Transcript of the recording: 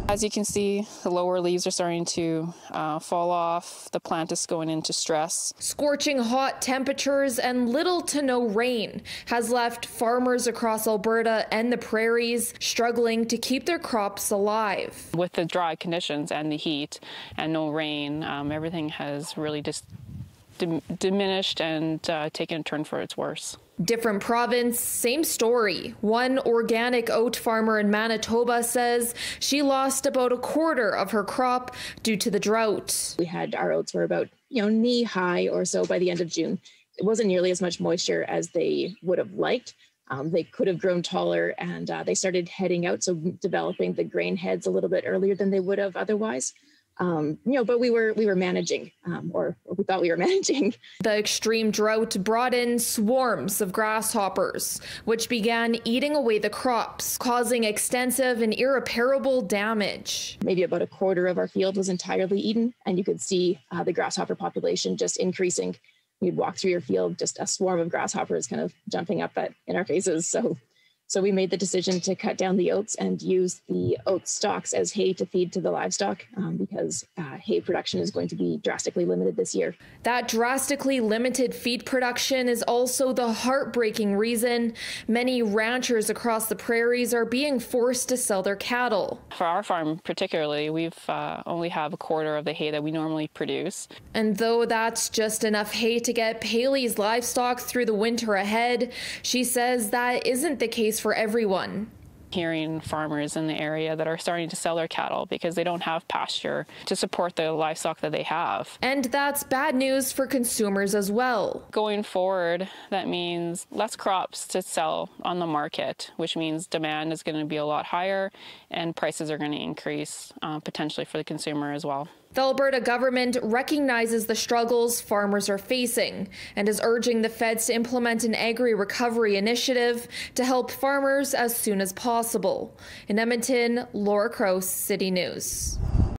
As you can see, the lower leaves are starting to fall off. The plant is going into stress. Scorching hot temperatures and little to no rain has left farmers across Alberta and the prairies struggling to keep their crops alive. With the dry conditions and the heat and no rain, everything has really just diminished and taken a turn for its worse. Different province, same story. One organic oat farmer in Manitoba says she lost about a quarter of her crop due to the drought. We had our oats were about knee high or so by the end of June. It wasn't nearly as much moisture as they would have liked. They could have grown taller, and they started heading out, so developing the grain heads a little bit earlier than they would have otherwise. But we were managing, or we thought we were managing. The extreme drought brought in swarms of grasshoppers, which began eating away the crops, causing extensive and irreparable damage. Maybe about a quarter of our field was entirely eaten, and you could see the grasshopper population just increasing. You'd walk through your field, just a swarm of grasshoppers kind of jumping up in our faces. So we made the decision to cut down the oats and use the oat stalks as hay to feed to the livestock because hay production is going to be drastically limited this year. That drastically limited feed production is also the heartbreaking reason many ranchers across the prairies are being forced to sell their cattle. For our farm particularly, we've only have a quarter of the hay that we normally produce. And though that's just enough hay to get Paley's livestock through the winter ahead, she says that isn't the case for everyone. Hearing farmers in the area that are starting to sell their cattle because they don't have pasture to support the livestock that they have. And that's bad news for consumers as well. Going forward, that means less crops to sell on the market, which means demand is going to be a lot higher and prices are going to increase potentially for the consumer as well. The Alberta government recognizes the struggles farmers are facing and is urging the feds to implement an agri-recovery initiative to help farmers as soon as possible. In Edmonton, Laura Krause, City News.